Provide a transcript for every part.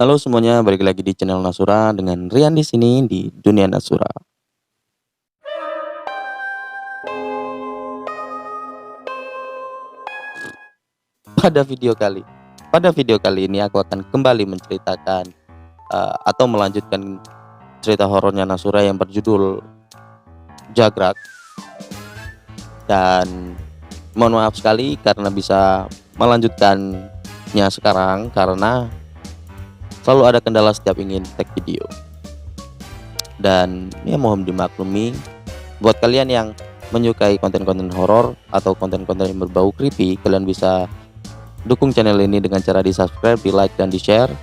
Halo semuanya, balik lagi di channel Nasura dengan Rian di sini di Dunia Nasura. Pada video kali pada video kali ini aku akan kembali menceritakan atau melanjutkan cerita horornya Nasura yang berjudul Jagrak. Dan mohon maaf sekali karena bisa melanjutkannya sekarang karena selalu ada kendala setiap ingin tag video. Dan ya mohon dimaklumi buat kalian yang menyukai konten-konten horor atau konten-konten yang berbau creepy, kalian bisa dukung channel ini dengan cara di-subscribe, di-like, dan di-share.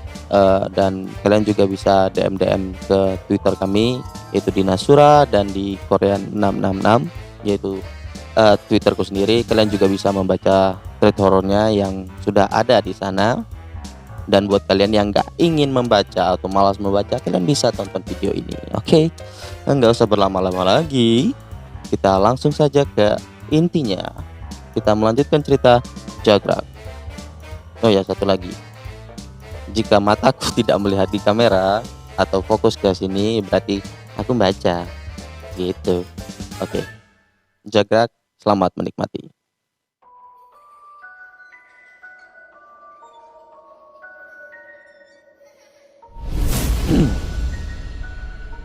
Dan kalian juga bisa DM ke Twitter kami, yaitu di Nasura dan di Korean 666, yaitu Twitterku sendiri. Kalian juga bisa membaca thread horornya yang sudah ada di sana. Dan buat kalian yang nggak ingin membaca atau malas membaca, kalian bisa tonton video ini. Oke, nggak usah berlama-lama lagi. Kita langsung saja ke intinya. Kita melanjutkan cerita Jagrak. Oh ya, satu lagi. Jika mataku tidak melihat di kamera atau fokus ke sini, berarti aku baca. Gitu. Oke. Jagrak, selamat menikmati.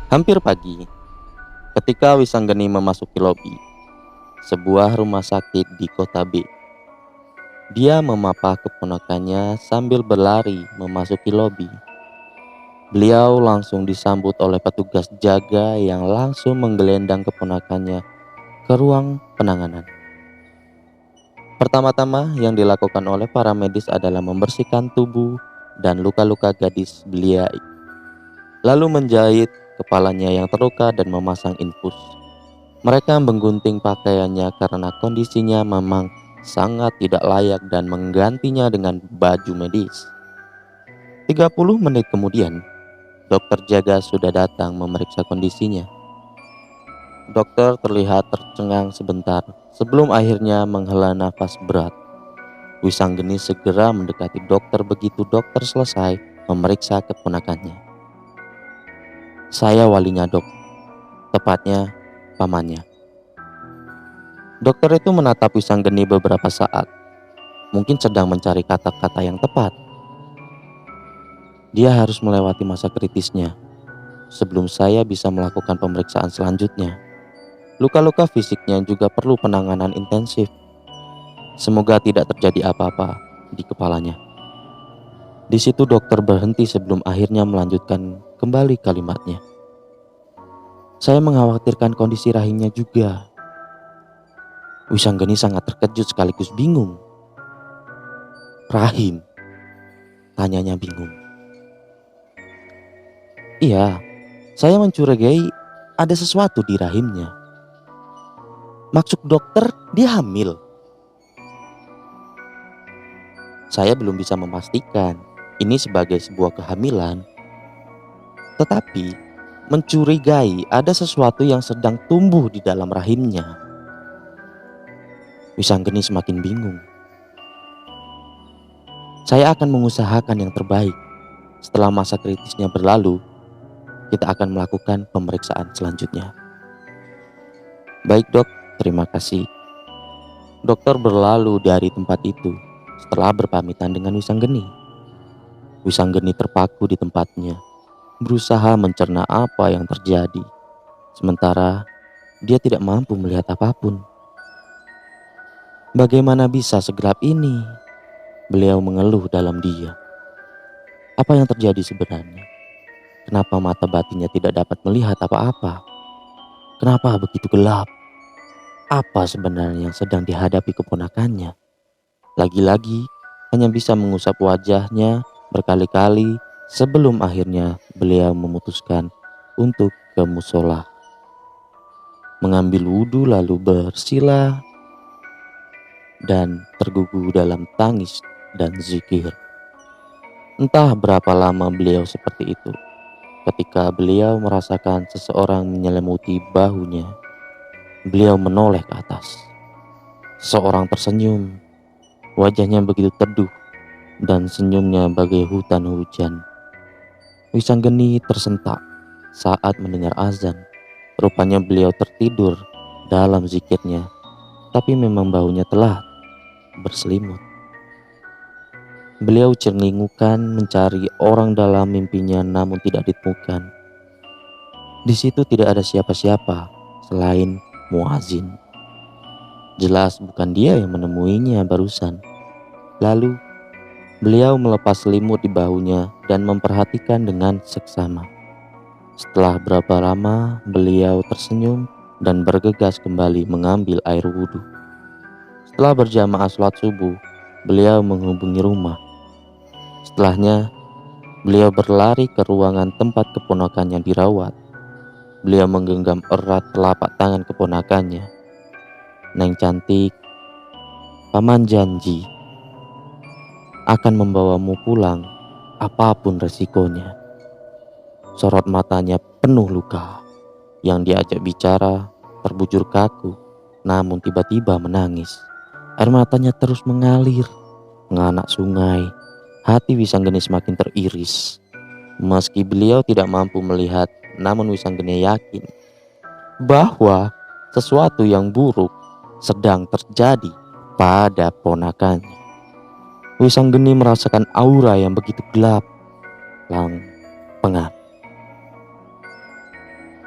Hampir pagi, ketika Wisanggeni memasuki lobi sebuah rumah sakit di kota B. Dia memapa keponakannya sambil berlari memasuki lobi. Beliau langsung disambut oleh petugas jaga yang langsung menggelendang keponakannya ke ruang penanganan. Pertama-tama yang dilakukan oleh para medis adalah membersihkan tubuh dan luka-luka gadis belia, lalu menjahit kepalanya yang terluka dan memasang infus. Mereka menggunting pakaiannya karena kondisinya memang sangat tidak layak dan menggantinya dengan baju medis. 30 menit kemudian, dokter jaga sudah datang memeriksa kondisinya. Dokter terlihat tercengang sebentar sebelum akhirnya menghela nafas berat. Wisanggeni segera mendekati dokter begitu dokter selesai memeriksa keponakannya. Saya walinya dok, tepatnya pamannya. Dokter itu menatap Wisanggeni beberapa saat, mungkin sedang mencari kata-kata yang tepat. Dia harus melewati masa kritisnya sebelum saya bisa melakukan pemeriksaan selanjutnya. Luka-luka fisiknya juga perlu penanganan intensif. Semoga tidak terjadi apa-apa di kepalanya. Di situ dokter berhenti sebelum akhirnya melanjutkan kembali kalimatnya. Saya mengkhawatirkan kondisi rahimnya juga. Wisanggeni sangat terkejut sekaligus bingung. Rahim? Tanyanya bingung. Iya, saya mencurigai ada sesuatu di rahimnya. Maksud dokter dia hamil? Saya belum bisa memastikan ini sebagai sebuah kehamilan. Tetapi mencurigai ada sesuatu yang sedang tumbuh di dalam rahimnya. Wisanggeni semakin bingung. Saya akan mengusahakan yang terbaik. Setelah masa kritisnya berlalu, kita akan melakukan pemeriksaan selanjutnya. Baik dok, terima kasih. Dokter berlalu dari tempat itu setelah berpamitan dengan Wisanggeni. Wisanggeni terpaku di tempatnya, berusaha mencerna apa yang terjadi. Sementara dia tidak mampu melihat apapun. Bagaimana bisa segelap ini? Beliau mengeluh dalam diam. Apa yang terjadi sebenarnya? Kenapa mata batinnya tidak dapat melihat apa-apa? Kenapa begitu gelap? Apa sebenarnya yang sedang dihadapi keponakannya? Lagi-lagi hanya bisa mengusap wajahnya berkali-kali sebelum akhirnya beliau memutuskan untuk ke musola. Mengambil wudhu lalu bersila dan tergugu dalam tangis dan zikir. Entah berapa lama beliau seperti itu. Ketika beliau merasakan seseorang menyelimuti bahunya, beliau menoleh ke atas. Seseorang tersenyum, wajahnya begitu teduh dan senyumnya bagai hutan hujan. Wisanggeni tersentak saat mendengar azan. Rupanya beliau tertidur dalam zikirnya, tapi memang baunya telah berselimut. Beliau cengengukan mencari orang dalam mimpinya, namun tidak ditemukan. Di situ tidak ada siapa-siapa selain muazin. Jelas bukan dia yang menemuinya barusan. Lalu beliau melepas selimut di bahunya dan memperhatikan dengan seksama. Setelah berapa lama beliau tersenyum dan bergegas kembali mengambil air wudhu. Setelah berjamaah sholat subuh, beliau menghubungi rumah. Setelahnya, beliau berlari ke ruangan tempat keponakannya dirawat. Beliau menggenggam erat telapak tangan keponakannya. "Neng cantik, paman janji akan membawamu pulang apapun resikonya." Sorot matanya penuh luka. Yang diajak bicara terbujur kaku, namun tiba-tiba menangis. Air matanya terus mengalir menganak sungai. Hati Wisanggeni semakin teriris. Meski beliau tidak mampu melihat, namun Wisanggeni yakin bahwa sesuatu yang buruk sedang terjadi pada ponakannya. Wisanggeni merasakan aura yang begitu gelap, pengap.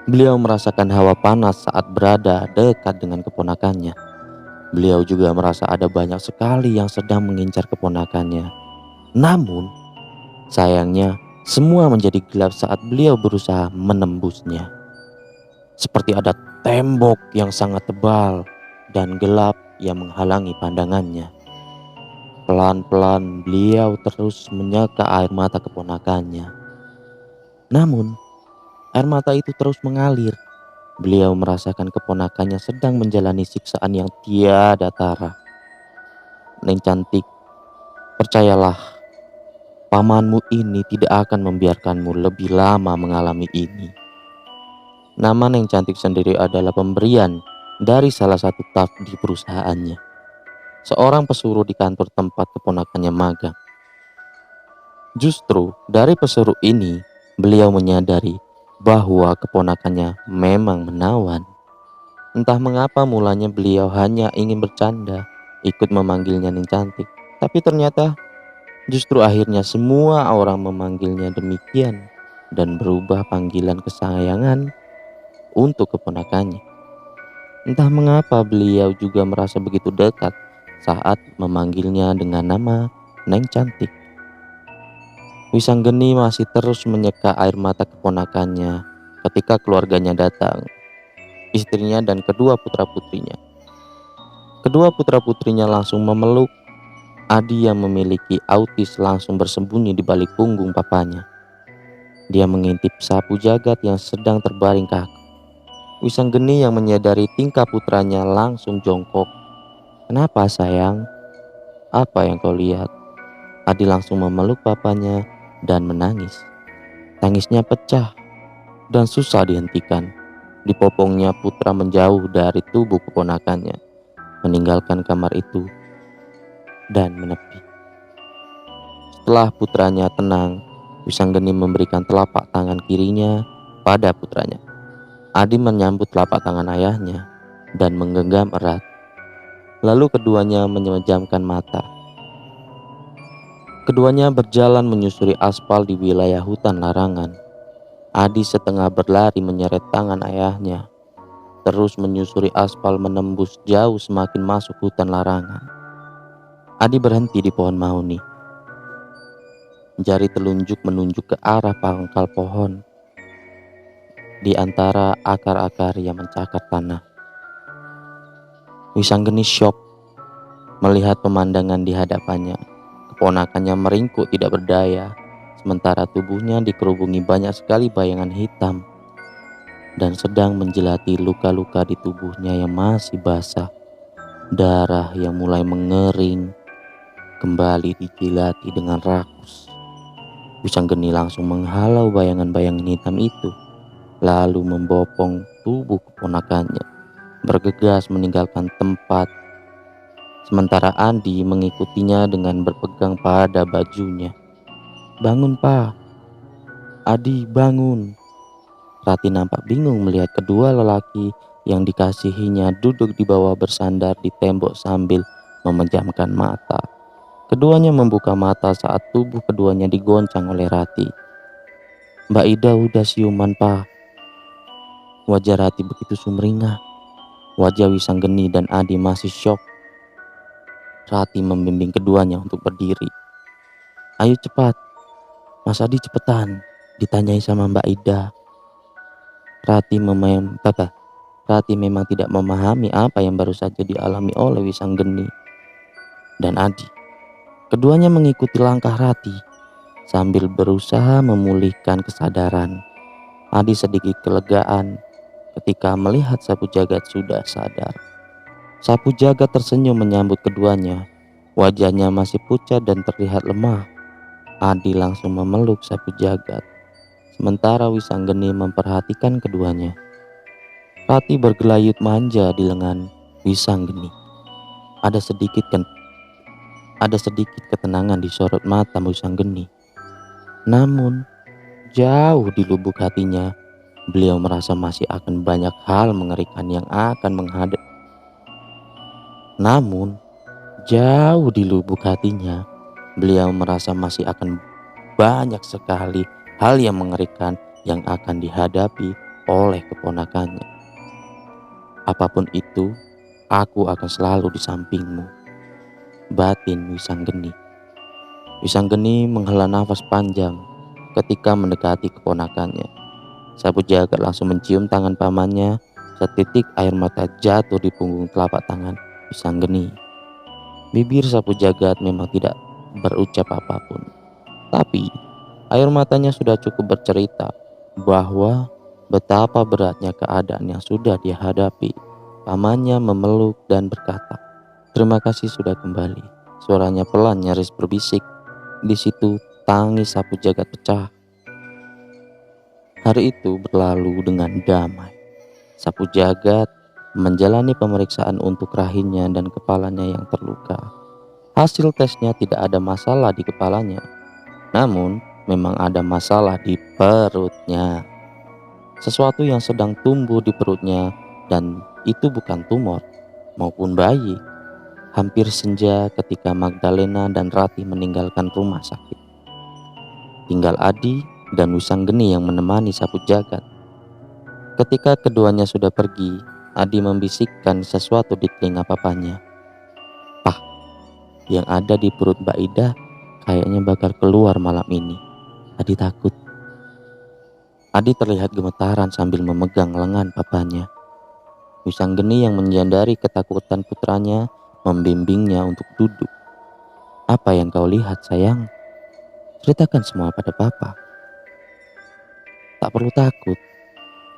Beliau merasakan hawa panas saat berada dekat dengan keponakannya. Beliau juga merasa ada banyak sekali yang sedang mengincar keponakannya. Namun, sayangnya semua menjadi gelap saat beliau berusaha menembusnya. Seperti ada tembok yang sangat tebal dan gelap yang menghalangi pandangannya. Pelan-pelan beliau terus menyeka air mata keponakannya. Namun, air mata itu terus mengalir. Beliau merasakan keponakannya sedang menjalani siksaan yang tiada tara. "Neng cantik, percayalah, pamanmu ini tidak akan membiarkanmu lebih lama mengalami ini." Nama Neng Cantik sendiri adalah pemberian dari salah satu staf di perusahaannya. Seorang pesuruh di kantor tempat keponakannya magang. Justru dari pesuruh ini, beliau menyadari bahwa keponakannya memang menawan. Entah mengapa mulanya beliau hanya ingin bercanda, ikut memanggilnya Neng Cantik. Tapi ternyata justru akhirnya semua orang memanggilnya demikian dan berubah panggilan kesayangan untuk keponakannya. Entah mengapa beliau juga merasa begitu dekat saat memanggilnya dengan nama Neng Cantik. Wisanggeni masih terus menyeka air mata keponakannya ketika keluarganya datang, istrinya dan kedua putra-putrinya. Kedua putra-putrinya langsung memeluk. Adi yang memiliki autis langsung bersembunyi di balik punggung papanya. Dia mengintip sapu jagat yang sedang terbaring kaku. Wisanggeni yang menyadari tingkah putranya langsung jongkok. "Kenapa sayang? Apa yang kau lihat?" Adi langsung memeluk papanya dan menangis. Tangisnya pecah dan susah dihentikan. Dipopongnya putra menjauh dari tubuh keponakannya, meninggalkan kamar itu dan menepi. Setelah putranya tenang, Wisanggeni memberikan telapak tangan kirinya pada putranya. Adi menyambut telapak tangan ayahnya dan menggenggam erat. Lalu keduanya memejamkan mata. Keduanya berjalan menyusuri aspal di wilayah hutan larangan. Adi setengah berlari menyeret tangan ayahnya, terus menyusuri aspal menembus jauh semakin masuk hutan larangan. Adi berhenti di pohon mahoni. Jari telunjuk menunjuk ke arah pangkal pohon di antara akar-akar yang mencakar tanah. Wisanggeni syok melihat pemandangan di hadapannya. Keponakannya meringkuk tidak berdaya, sementara tubuhnya dikerubungi banyak sekali bayangan hitam dan sedang menjelati luka-luka di tubuhnya yang masih basah. Darah yang mulai mengering kembali dijilati dengan rakus. Wisanggeni langsung menghalau bayangan-bayangan hitam itu, lalu membopong tubuh keponakannya, bergegas meninggalkan tempat. Sementara Andi mengikutinya dengan berpegang pada bajunya. "Bangun, Pak!" "Adi, bangun!" Rati nampak bingung melihat kedua lelaki yang dikasihinya duduk di bawah bersandar di tembok sambil memejamkan mata. Keduanya membuka mata saat tubuh keduanya digoncang oleh Rati. "Mbak Ida udah siuman, Pak." Wajah Rati begitu sumringah. Wajah Wisanggeni dan Adi masih syok. Rati membimbing keduanya untuk berdiri. "Ayo cepat, Mas Adi cepetan," ditanyai sama Mbak Ida. Rati memang tidak memahami apa yang baru saja dialami oleh Wisanggeni dan Adi. Keduanya mengikuti langkah Rati sambil berusaha memulihkan kesadaran. Adi sedikit kelegaan ketika melihat Sapu Jagat sudah sadar. Sapu Jagat tersenyum menyambut keduanya. Wajahnya masih pucat dan terlihat lemah. Adi langsung memeluk Sapu Jagat, sementara Wisanggeni memperhatikan keduanya. Rati bergelayut manja di lengan Wisanggeni. Ada sedikit ketenangan di sorot mata Wisanggeni. Namun, jauh di lubuk hatinya, beliau merasa masih akan banyak hal mengerikan yang akan menghadap. Namun, jauh di lubuk hatinya, beliau merasa masih akan banyak sekali hal yang mengerikan yang akan dihadapi oleh keponakannya. "Apapun itu, aku akan selalu di sampingmu," batin Wisanggeni. Wisanggeni menghela nafas panjang ketika mendekati keponakannya. Sapu Jagat langsung mencium tangan pamannya. Setitik air mata jatuh di punggung telapak tangan Wisanggeni. Bibir Sapu Jagat memang tidak berucap apapun, tapi air matanya sudah cukup bercerita bahwa betapa beratnya keadaan yang sudah dia hadapi. Pamannya memeluk dan berkata, "Terima kasih sudah kembali." Suaranya pelan nyaris berbisik. Di situ tangis Sapu Jagat pecah. Hari itu berlalu dengan damai. Sapu Jagat menjalani pemeriksaan untuk rahimnya dan kepalanya yang terluka. Hasil tesnya tidak ada masalah di kepalanya, namun memang ada masalah di perutnya. Sesuatu yang sedang tumbuh di perutnya, dan itu bukan tumor maupun bayi. Hampir senja ketika Magdalena dan Rati meninggalkan rumah sakit. Tinggal Adi dan Wisanggeni yang menemani Sapu Jagat. Ketika keduanya sudah pergi, Adi membisikkan sesuatu di telinga papanya. "Pah, yang ada di perut Mbak Ida kayaknya bakal keluar malam ini. Adi takut." Adi terlihat gemetaran sambil memegang lengan papanya. Wisanggeni yang menyadari ketakutan putranya membimbingnya untuk duduk. "Apa yang kau lihat, sayang? Ceritakan semua pada papa." "Tak perlu takut,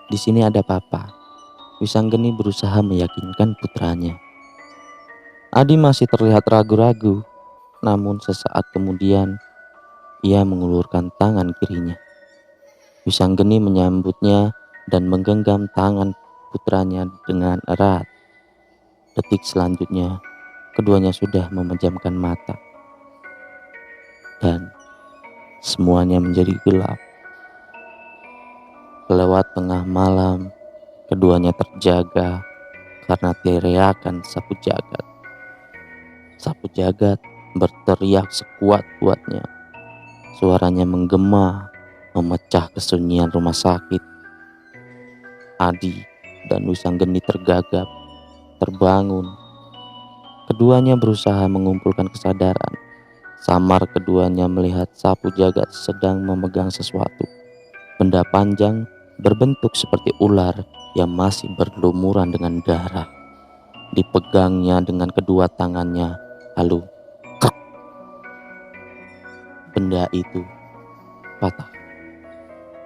di sini ada papa." Wisanggeni berusaha meyakinkan putranya. Adi masih terlihat ragu-ragu, namun sesaat kemudian ia mengulurkan tangan kirinya. Wisanggeni menyambutnya dan menggenggam tangan putranya dengan erat. Detik selanjutnya, keduanya sudah memejamkan mata. Dan semuanya menjadi gelap. Lewat tengah malam, keduanya terjaga karena teriakan Sapu Jagat. Sapu Jagat berteriak sekuat-kuatnya. Suaranya menggema, memecah kesunyian rumah sakit. Adi dan Wisanggeni tergagap, terbangun. Keduanya berusaha mengumpulkan kesadaran. Samar keduanya melihat Sapu Jagat sedang memegang sesuatu. Benda panjang berbentuk seperti ular yang masih berlumuran dengan darah. Dipegangnya dengan kedua tangannya, lalu krek. Benda itu patah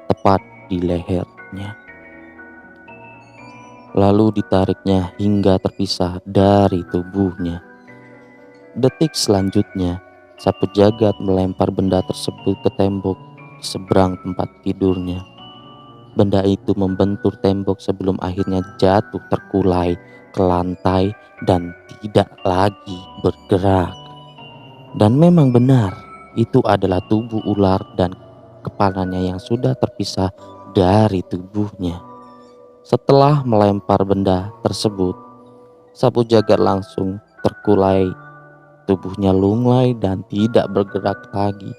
tepat di lehernya. Lalu ditariknya hingga terpisah dari tubuhnya. Detik selanjutnya, Sapu Jagat melempar benda tersebut ke tembok di seberang tempat tidurnya. Benda itu membentur tembok sebelum akhirnya jatuh terkulai ke lantai dan tidak lagi bergerak. Dan memang benar, itu adalah tubuh ular dan kepalanya yang sudah terpisah dari tubuhnya. Setelah melempar benda tersebut, sapu jagat langsung terkulai, tubuhnya lunglai dan tidak bergerak lagi.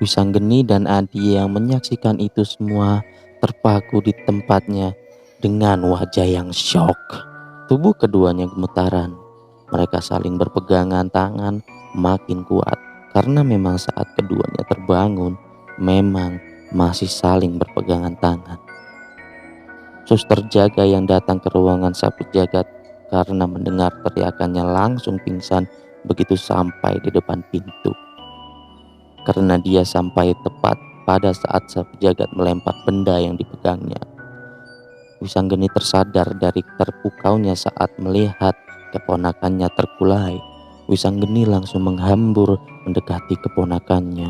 Wisanggeni dan Adi yang menyaksikan itu semua terpaku di tempatnya dengan wajah yang syok. Tubuh keduanya gemetaran. Mereka saling berpegangan tangan makin kuat karena memang saat keduanya terbangun memang masih saling berpegangan tangan. Suster jaga yang datang ke ruangan sapu jagat karena mendengar teriakannya langsung pingsan begitu sampai di depan pintu. Karena dia sampai tepat pada saat sapu jagat melempar benda yang dipegangnya. Wisanggeni tersadar dari terpukaunya saat melihat keponakannya terkulai. Wisanggeni langsung menghambur mendekati keponakannya.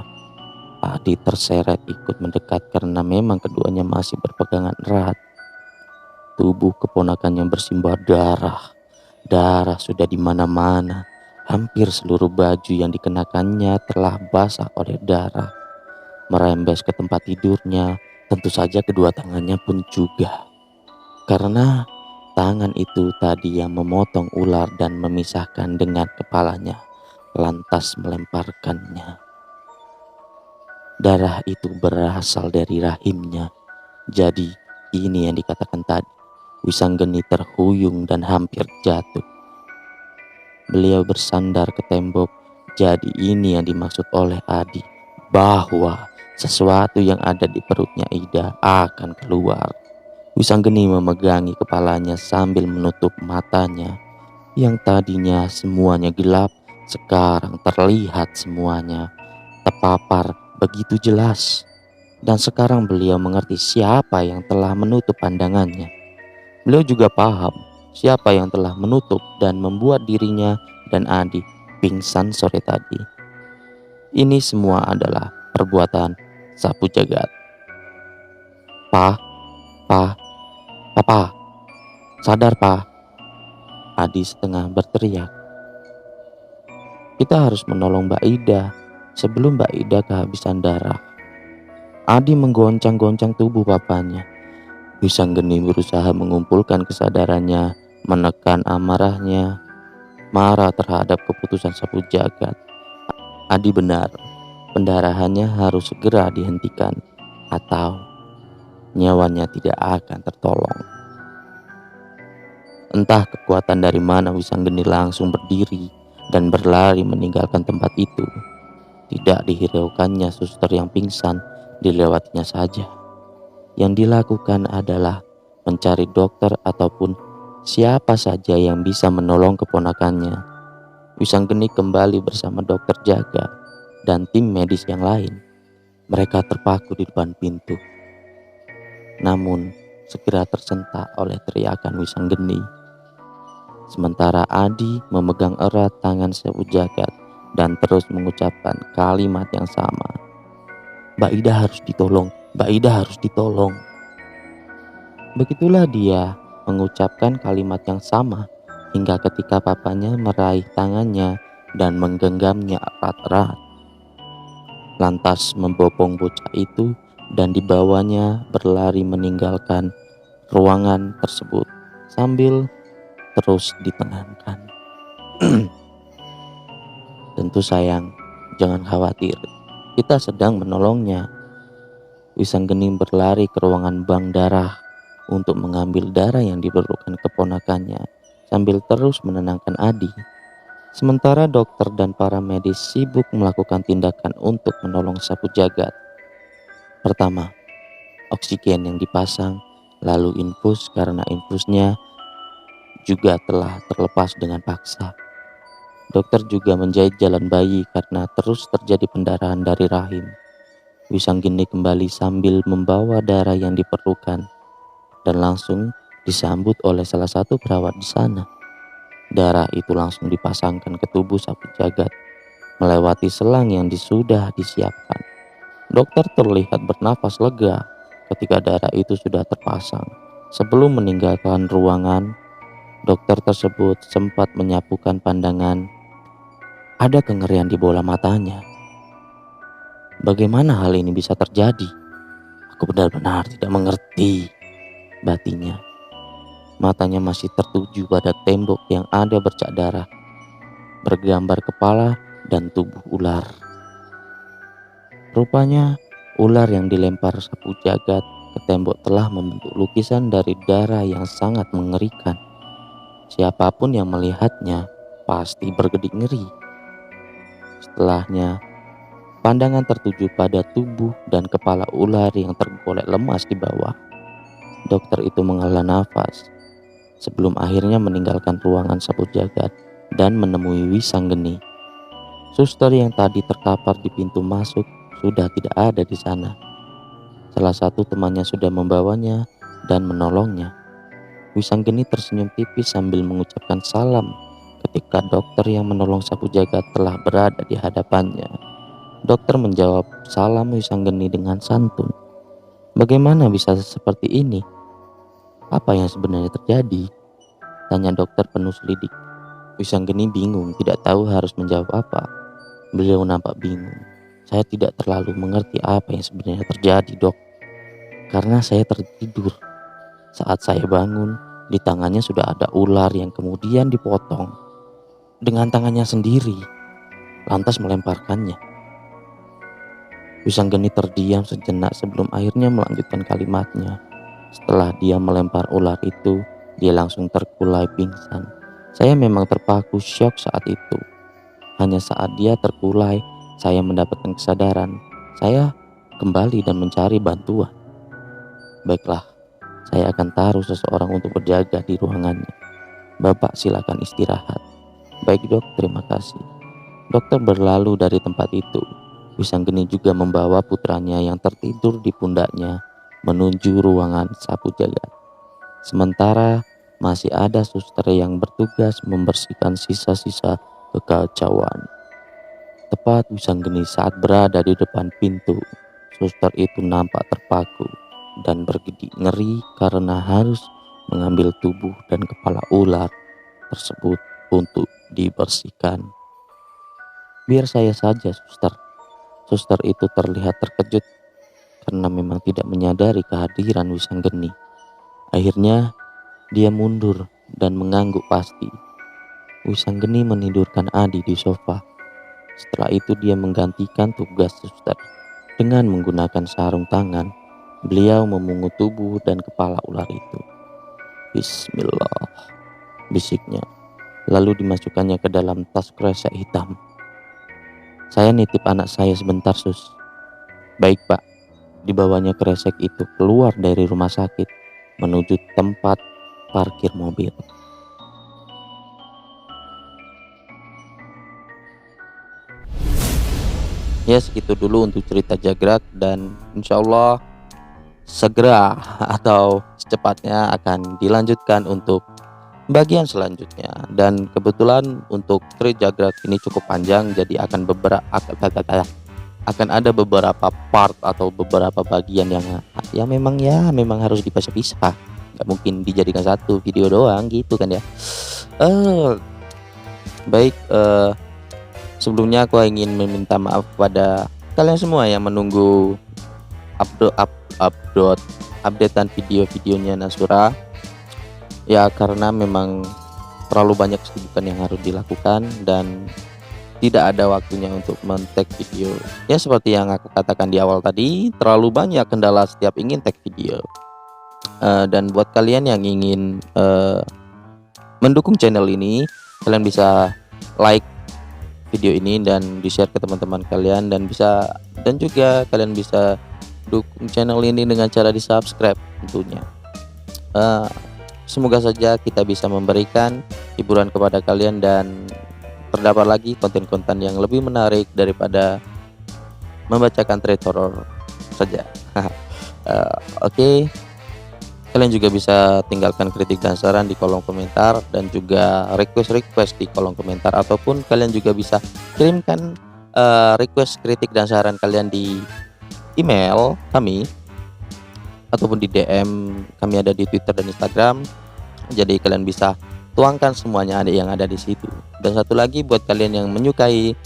Adi terseret ikut mendekat karena memang keduanya masih berpegangan erat. Tubuh keponakannya bersimbah darah. Darah sudah di mana-mana. Hampir seluruh baju yang dikenakannya telah basah oleh darah. Merembes ke tempat tidurnya, tentu saja kedua tangannya pun juga. Karena tangan itu tadi yang memotong ular dan memisahkan dengan kepalanya, lantas melemparkannya. Darah itu berasal dari rahimnya. Jadi ini yang dikatakan tadi. Wisanggeni terhuyung dan hampir jatuh. Beliau bersandar ke tembok. Jadi ini yang dimaksud oleh Adi, bahwa sesuatu yang ada di perutnya Ida akan keluar. Wisanggeni memegangi kepalanya sambil menutup matanya. Yang tadinya semuanya gelap, sekarang terlihat semuanya terpapar begitu jelas. Dan sekarang beliau mengerti siapa yang telah menutup pandangannya. Beliau juga paham siapa yang telah menutup dan membuat dirinya dan Adi pingsan sore tadi. Ini semua adalah perbuatan sapu jagat. Papa, sadar Pa. Adi setengah berteriak. Kita harus menolong Mbak Ida sebelum Mbak Ida kehabisan darah. Adi menggoncang-goncang tubuh papanya. Wisanggeni berusaha mengumpulkan kesadarannya, menekan amarahnya, marah terhadap keputusan sapu jagat. Adi benar, pendarahannya harus segera dihentikan atau nyawanya tidak akan tertolong. Entah kekuatan dari mana Wisanggeni langsung berdiri dan berlari meninggalkan tempat itu. Tidak dihiraukannya suster yang pingsan, dilewatinya saja. Yang dilakukan adalah mencari dokter ataupun siapa saja yang bisa menolong keponakannya. Wisanggeni kembali bersama dokter jaga dan tim medis yang lain. Mereka terpaku di depan pintu. Namun segera tersentak oleh teriakan Wisanggeni. Sementara Adi memegang erat tangan sapu jagat dan terus mengucapkan kalimat yang sama. Mbak Ida harus ditolong. Mbak Ida harus ditolong. Begitulah dia mengucapkan kalimat yang sama hingga ketika papanya meraih tangannya dan menggenggamnya erat-erat. Lantas membopong bocah itu dan dibawanya berlari meninggalkan ruangan tersebut sambil terus ditenangkan. Tentu sayang, jangan khawatir. Kita sedang menolongnya. Wisanggeni berlari ke ruangan bank darah untuk mengambil darah yang diperlukan keponakannya sambil terus menenangkan Adi. Sementara dokter dan para medis sibuk melakukan tindakan untuk menolong sapu jagat. Pertama, oksigen yang dipasang, lalu infus karena infusnya juga telah terlepas dengan paksa. Dokter juga menjahit jalan bayi karena terus terjadi pendarahan dari rahim. Wisanggeni kembali sambil membawa darah yang diperlukan dan langsung disambut oleh salah satu perawat di sana. Darah itu langsung dipasangkan ke tubuh sapu jagat melewati selang yang sudah disiapkan. Dokter terlihat bernafas lega ketika darah itu sudah terpasang. Sebelum meninggalkan ruangan, dokter tersebut sempat menyapukan pandangan. Ada kengerian di bola matanya. Bagaimana hal ini bisa terjadi? Aku benar-benar tidak mengerti, batinnya. Matanya masih tertuju pada tembok yang ada bercak darah, bergambar kepala dan tubuh ular. Rupanya ular yang dilempar sapu jagat ke tembok telah membentuk lukisan dari darah yang sangat mengerikan. Siapapun yang melihatnya pasti bergedik ngeri. Setelahnya, pandangan tertuju pada tubuh dan kepala ular yang tergolek lemas di bawah. Dokter itu menghela nafas sebelum akhirnya meninggalkan ruangan sapu jagat dan menemui Wisanggeni. Suster yang tadi terkapar di pintu masuk sudah tidak ada di sana. Salah satu temannya sudah membawanya dan menolongnya. Wisanggeni tersenyum tipis sambil mengucapkan salam ketika dokter yang menolong sapu jagat telah berada di hadapannya. Dokter menjawab salam Wisanggeni dengan santun. Bagaimana bisa seperti ini? Apa yang sebenarnya terjadi? Tanya dokter penuh selidik. Wisanggeni bingung, tidak tahu harus menjawab apa. Beliau nampak bingung. Saya tidak terlalu mengerti apa yang sebenarnya terjadi, dok. Karena saya tertidur. Saat saya bangun, di tangannya sudah ada ular yang kemudian dipotong dengan tangannya sendiri, lantas melemparkannya. Wisanggeni terdiam sejenak sebelum akhirnya melanjutkan kalimatnya. Setelah dia melempar ular itu, dia langsung terkulai pingsan. Saya memang terpaku syok saat itu. Hanya saat dia terkulai, saya mendapatkan kesadaran. Saya kembali dan mencari bantuan. Baiklah, saya akan taruh seseorang untuk berjaga di ruangannya. Bapak silakan istirahat. Baik dok, terima kasih. Dokter berlalu dari tempat itu. Wisanggeni juga membawa putranya yang tertidur di pundaknya menuju ruangan sapu jagat. Sementara masih ada suster yang bertugas membersihkan sisa-sisa kekacauan. Tepat Wisanggeni saat berada di depan pintu, suster itu nampak terpaku dan bergidik ngeri karena harus mengambil tubuh dan kepala ular tersebut untuk dibersihkan. Biar saya saja, suster. Suster itu terlihat terkejut karena memang tidak menyadari kehadiran Wisanggeni. Akhirnya dia mundur dan mengangguk pasti. Wisanggeni menidurkan Adi di sofa. Setelah itu dia menggantikan tugas suster. Dengan menggunakan sarung tangan, beliau memungut tubuh dan kepala ular itu. Bismillah, bisiknya. Lalu dimasukkannya ke dalam tas kresek hitam. Saya nitip anak saya sebentar, sus. Baik pak. Dibawanya kresek itu keluar dari rumah sakit menuju tempat parkir mobil. Ya segitu dulu untuk cerita Jagrak, dan insya Allah segera atau secepatnya akan dilanjutkan untuk bagian selanjutnya. Dan kebetulan untuk cerita Jagrak ini cukup panjang, jadi akan ada beberapa part atau beberapa bagian yang memang harus dipisah-pisah. Nggak mungkin dijadikan satu video doang gitu kan ya. Baik, sebelumnya aku ingin meminta maaf kepada kalian semua yang menunggu updatean video-videonya Nasura. Ya karena memang terlalu banyak kesibukan yang harus dilakukan dan tidak ada waktunya untuk men-tag video. Ya seperti yang aku katakan di awal tadi, terlalu banyak kendala setiap ingin tag video. Dan buat kalian yang ingin mendukung channel ini, kalian bisa like video ini dan di-share ke teman-teman kalian, dan juga kalian bisa dukung channel ini dengan cara di-subscribe tentunya. Semoga saja kita bisa memberikan hiburan kepada kalian dan terdapat lagi konten-konten yang lebih menarik daripada membacakan thread horror saja. Oke. Kalian juga bisa tinggalkan kritik dan saran di kolom komentar dan juga request di kolom komentar, ataupun kalian juga bisa kirimkan request, kritik dan saran kalian di email kami ataupun di DM kami, ada di Twitter dan Instagram. Jadi kalian bisa tuangkan semuanya yang ada di situ. Dan satu lagi buat kalian yang menyukai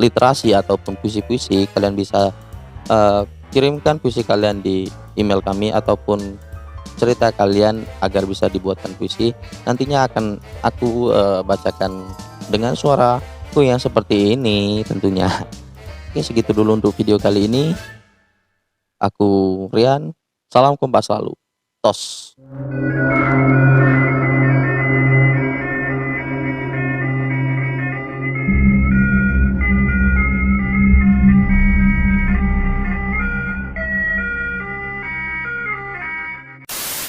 literasi ataupun puisi-puisi, kalian bisa kirimkan puisi kalian di email kami ataupun cerita kalian agar bisa dibuatkan puisi. Nantinya akan aku bacakan dengan suaraku yang seperti ini tentunya. Oke, segitu dulu untuk video kali ini. Aku Rian, salam kompas selalu. Tos.